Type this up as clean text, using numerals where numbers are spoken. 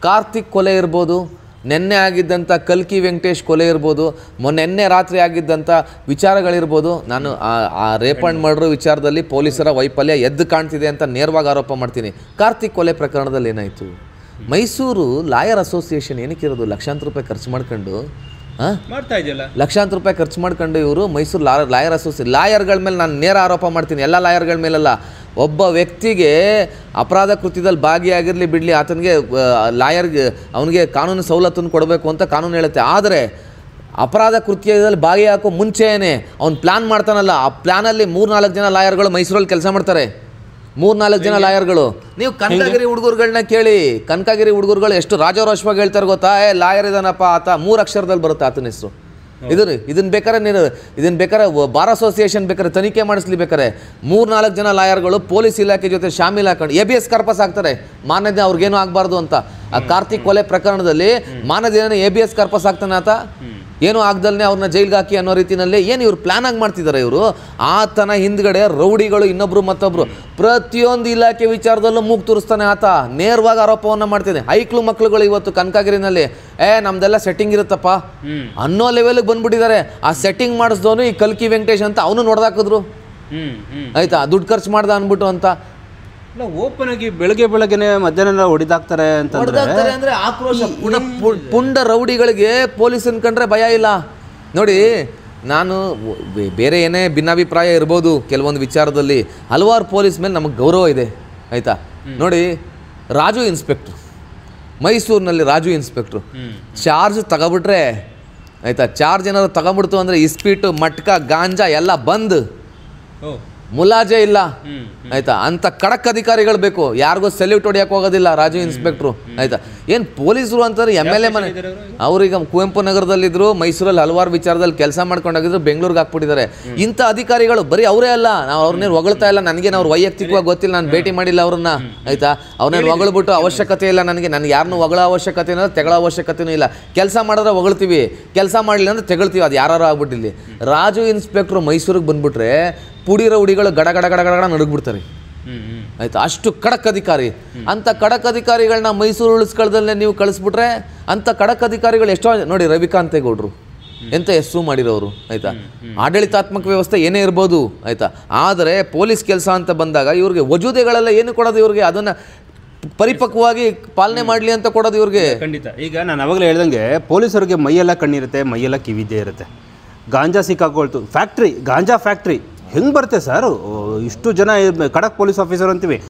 ಕಾರ್ತಿಕ್ ಕೊಲೆ ಇರ್ಬೋದು, ನೆನ್ನೆ ಆಗಿದ್ದಂಥ ಕಲ್ಕಿ ವೆಂಕಟೇಶ್ ಕೊಲೆ ಇರ್ಬೋದು, ನೆನ್ನೆ ರಾತ್ರಿ ಆಗಿದ್ದಂಥ ವಿಚಾರಗಳಿರ್ಬೋದು. ನಾನು ಆ ರೇಪ್ ಆ್ಯಂಡ್ ಮರ್ಡರ್ ವಿಚಾರದಲ್ಲಿ ಪೊಲೀಸರ ವೈಫಲ್ಯ ಎದ್ದು ಕಾಣ್ತಿದೆ ಅಂತ ನೇರವಾಗಿ ಆರೋಪ ಮಾಡ್ತೀನಿ. ಕಾರ್ತಿಕ್ ಕೊಲೆ ಪ್ರಕರಣದಲ್ಲಿ ಏನಾಯಿತು? ಮೈಸೂರು ಲಾಯರ್ ಅಸೋಸಿಯೇಷನ್ ಏನಕ್ಕಿರೋದು? ಲಕ್ಷಾಂತರ ರೂಪಾಯಿ ಖರ್ಚು ಮಾಡ್ಕೊಂಡು ಲಕ್ಷಾಂತರ ರೂಪಾಯಿ ಖರ್ಚು ಮಾಡ್ಕೊಂಡು ಇವರು ಮೈಸೂರು ಲಾಯರ್ ಅಸೋಸಿಯೇಷನ್ ಲಾಯರ್ಗಳ ಮೇಲೆ ನಾನು ನೇರ ಆರೋಪ ಮಾಡ್ತೀನಿ. ಎಲ್ಲ ಲಾಯರ್ಗಳ ಮೇಲಲ್ಲ, ಒಬ್ಬ ವ್ಯಕ್ತಿಗೆ ಅಪರಾಧ ಕೃತ್ಯದಲ್ಲಿ ಭಾಗಿಯಾಗಿರಲಿ ಬಿಡಲಿ, ಆತನಿಗೆ ಲಾಯರ್ಗೆ ಅವನಿಗೆ ಕಾನೂನು ಸವಲತ್ತನ್ನು ಕೊಡಬೇಕು ಅಂತ ಕಾನೂನು ಹೇಳುತ್ತೆ. ಆದರೆ ಅಪರಾಧ ಕೃತ್ಯದಲ್ಲಿ ಭಾಗಿಯಾಗೋ ಮುಂಚೆಯೇ ಅವ್ನು ಪ್ಲ್ಯಾನ್ ಮಾಡ್ತಾನಲ್ಲ, ಆ ಪ್ಲ್ಯಾನಲ್ಲಿ 3-4 ಜನ ಲಾಯರ್ಗಳು ಮೈಸೂರಲ್ಲಿ ಕೆಲಸ ಮಾಡ್ತಾರೆ. 3-4 ಜನ ಲಾಯರ್ಗಳು. ನೀವು ಕನಕಗಿರಿ ಹುಡುಗರುಗಳನ್ನ ಕೇಳಿ, ಕನಕಗಿರಿ ಹುಡುಗರುಗಳು ಎಷ್ಟು ರಾಜಾರೋಷವಾಗಿ ಹೇಳ್ತಾರೆ ಗೊತ್ತಾ? ಲಾಯರ್ ಇದಾನಪ್ಪ ಆತ, 3 ಅಕ್ಷರದಲ್ಲಿ ಬರುತ್ತೆ ಆತನ ಹೆಸರು. ಇದನ್ನ ಬೇಕಾರೆ ಬಾರ್ ಅಸೋಸಿಯೇಷನ್ ಬೇಕಾರೆ ತನಿಖೆ ಮಾಡಿಸ್ಲಿ. ಬೇಕಾರೆ 3-4 ಜನ ಲಾಯರ್ಗಳು ಪೊಲೀಸ್ ಇಲಾಖೆ ಜೊತೆ ಶಾಮೀಲ್ ಹಾಕೊಂಡು ABS ಕಾರ್ಪಸ್ ಆಗ್ತಾರೆ, ಮಾನದ ಅವ್ರಿಗೇನು ಆಗಬಾರ್ದು ಅಂತ. ಆ ಕಾರ್ತಿಕ್ ಕೊಲೆ ಪ್ರಕರಣದಲ್ಲಿ ಮಾನದೇನ ABS ಕಾರ್ಪಸ್ ಆಗ್ತಾನೆ ಆತ, ಏನೂ ಆಗ್ದಲ್ಲೇ ಅವ್ರನ್ನ ಜೈಲ್ಗೆ ಹಾಕಿ ಅನ್ನೋ ರೀತಿಯಲ್ಲಿ ಏನು ಇವ್ರು ಪ್ಲ್ಯಾನ್ ಆಗಿ ಮಾಡ್ತಿದ್ದಾರೆ ಇವರು. ಆತನ ಹಿಂದ್ಗಡೆ ರೌಡಿಗಳು ಇನ್ನೊಬ್ರು ಮತ್ತೊಬ್ರು ಪ್ರತಿಯೊಂದು ಇಲಾಖೆ ವಿಚಾರದಲ್ಲೂ ಮೂಗು ತೋರಿಸ್ತಾನೆ ಆತ. ನೇರವಾಗಿ ಆರೋಪವನ್ನು ಮಾಡ್ತಿದೆ. ಹೈಕ್ಳು ಮಕ್ಳುಗಳು ಇವತ್ತು ಕನಕಗಿರಿನಲ್ಲಿ ನಮ್ದೆಲ್ಲ ಸೆಟ್ಟಿಂಗ್ ಇರುತ್ತಪ್ಪ ಅನ್ನೋ ಲೆವೆಲ್ಗೆ ಬಂದ್ಬಿಟ್ಟಿದ್ದಾರೆ. ಆ ಸೆಟ್ಟಿಂಗ್ ಮಾಡಿಸ್ದವನು ಈ ಕಲ್ಕಿ ವೆಂಕಟೇಶ್ ಅಂತ ಅವನು ನೋಡ್ದಾಕಿದ್ರು, ಆಯ್ತಾ, ದುಡ್ಡು ಖರ್ಚು ಮಾಡ್ದ ಅಂದ್ಬಿಟ್ಟು ಅಂತ. ಓಪನ್ ಆಗಿ ಬೆಳಗ್ಗೆನೆ ಮಧ್ಯಾಹ್ನ ಹೊಡಿದಾಕ್ತಾರೆ ಅಂದ್ರೆ ಆಕ್ರೋಶ. ಪುಂಡ ರೌಡಿಗಳಿಗೆ ಪೊಲೀಸ್ ಅನ್ಕೊಂಡ್ರೆ ಭಯ ಇಲ್ಲ. ನೋಡಿ, ನಾನು ಬೇರೆ ಏನೇ ಭಿನ್ನಾಭಿಪ್ರಾಯ ಇರ್ಬೋದು ಕೆಲವೊಂದು ವಿಚಾರದಲ್ಲಿ, ಹಲವಾರು ಪೊಲೀಸ್ ಮೇಲೆ ನಮಗೆ ಗೌರವ ಇದೆ, ಆಯಿತಾ. ನೋಡಿ, ರಾಜು ಇನ್ಸ್ಪೆಕ್ಟ್ರು, ಮೈಸೂರಿನಲ್ಲಿ ರಾಜು ಇನ್ಸ್ಪೆಕ್ಟ್ರು ಚಾರ್ಜ್ ತಗೊಬಿಟ್ರೆ, ಆಯಿತಾ, ಚಾರ್ಜ್ ಏನಾದ್ರು ತಗೊಂಬಿಡ್ತು ಅಂದರೆ ಇಸ್ಪೀಟು ಮಟ್ಕ ಗಾಂಜಾ ಎಲ್ಲ ಬಂದ್, ಮುಲಾಜೆ ಇಲ್ಲ, ಆಯ್ತಾ. ಅಂತ ಖಡಕ್ ಅಧಿಕಾರಿಗಳು ಬೇಕು. ಯಾರಿಗೂ ಸೆಲ್ಯೂಟ್ ಹೊಡಿಯಕ್ಕೆ ಹೋಗೋದಿಲ್ಲ ರಾಜು ಇನ್ಸ್ಪೆಕ್ಟ್ರು, ಆಯ್ತಾ. ಏನು ಪೊಲೀಸರು ಅಂತಾರೆ MLA ಮನೆ. ಅವ್ರೀಗ ಕುವೆಂಪು ನಗರದಲ್ಲಿದ್ದರು, ಮೈಸೂರಲ್ಲಿ ಹಲವಾರು ವಿಚಾರದಲ್ಲಿ ಕೆಲಸ ಮಾಡ್ಕೊಂಡೋಗಿದ್ರು, ಬೆಂಗಳೂರಿಗೆ ಹಾಕ್ಬಿಟ್ಟಿದ್ದಾರೆ. ಇಂಥ ಅಧಿಕಾರಿಗಳು ಬರೀ ಅವರೇ ಅಲ್ಲ, ನಾವು ಅವ್ರನ್ನೇನು ಹೊಗಳ್ತಾ ಇಲ್ಲ, ನನಗೇನು ಅವ್ರು ವೈಯಕ್ತಿಕವಾಗಿ ಗೊತ್ತಿಲ್ಲ, ನಾನು ಭೇಟಿ ಮಾಡಿಲ್ಲ ಅವ್ರನ್ನ, ಆಯ್ತಾ. ಅವ್ರನ್ನೇನು ಹೊಗಳ್ಬಿಟ್ಟು ಅವಶ್ಯಕತೆ ಇಲ್ಲ ನನಗೆ ಯಾರನ್ನೂ ಹೊಗಳ ಅವಶ್ಯಕತೆ ಇಲ್ಲ, ತೆಗಳ ಅವಶ್ಯಕತೆಯೂ ಇಲ್ಲ. ಕೆಲಸ ಮಾಡಿದ್ರೆ ಹೊಗಳ್ತೀವಿ, ಕೆಲಸ ಮಾಡಲಿಲ್ಲ ಅಂದರೆ ತೆಗಳ್ತೀವಿ, ಅದು ಯಾರು ಆಗ್ಬಿಟ್ಟಿಲ್ಲಿ. ರಾಜು ಇನ್ಸ್ಪೆಕ್ಟ್ರು ಮೈಸೂರಿಗೆ ಬಂದ್ಬಿಟ್ರೆ ಪುಡಿ ರೌಡಿಗಳು ಗಡ ಗಡ ಗಡ ಗಡ ನಡುಗ್ಬಿಡ್ತಾರೆ, ಆಯ್ತಾ. ಅಷ್ಟು ಖಡಕ್ ಅಧಿಕಾರಿ. ಅಂಥ ಖಡಕ್ ಅಧಿಕಾರಿಗಳನ್ನ ಮೈಸೂರು ಉಳಿಸ್ಕೊಳ್ಳದಲ್ಲೇ ನೀವು ಕಳಿಸ್ಬಿಟ್ರೆ, ಅಂಥ ಖಡಕ್ ಅಧಿಕಾರಿಗಳು ಎಷ್ಟೋ ನೋಡಿ, ರವಿಕಾಂತೇಗೌಡರು ಎಂತ ಹೆಸರು ಮಾಡಿರೋರು, ಆಯ್ತಾ. ಆಡಳಿತಾತ್ಮಕ ವ್ಯವಸ್ಥೆ ಏನೇ ಇರ್ಬೋದು, ಆಯ್ತಾ. ಆದರೆ ಪೊಲೀಸ್ ಕೆಲಸ ಅಂತ ಬಂದಾಗ ಇವ್ರಿಗೆ ವಜೂದೆಗಳೆಲ್ಲ ಏನು ಕೊಡೋದು ಇವ್ರಿಗೆ, ಅದನ್ನು ಪರಿಪಕ್ವವಾಗಿ ಪಾಲನೆ ಮಾಡಲಿ ಅಂತ ಕೊಡೋದು ಇವ್ರಿಗೆ. ಖಂಡಿತ. ಈಗ ನಾನು ಅವಾಗಲೇ ಹೇಳ್ದಂಗೆ ಪೊಲೀಸರಿಗೆ ಮೈಯೆಲ್ಲ ಕಣ್ಣಿರುತ್ತೆ, ಮೈಯೆಲ್ಲ ಕಿವಿದ್ದೇ ಇರುತ್ತೆ. ಗಾಂಜಾ ಸಿಕ್ಕಾಕೊಳ್ತು, ಫ್ಯಾಕ್ಟ್ರಿ ಗಾಂಜಾ ಫ್ಯಾಕ್ಟ್ರಿ ಹೆಂಗೆ ಬರುತ್ತೆ ಸರ್? ಇಷ್ಟು ಜನ ಖಡಕ್ ಪೊಲೀಸ್ ಆಫೀಸರ್ ಅಂತೀವಿ.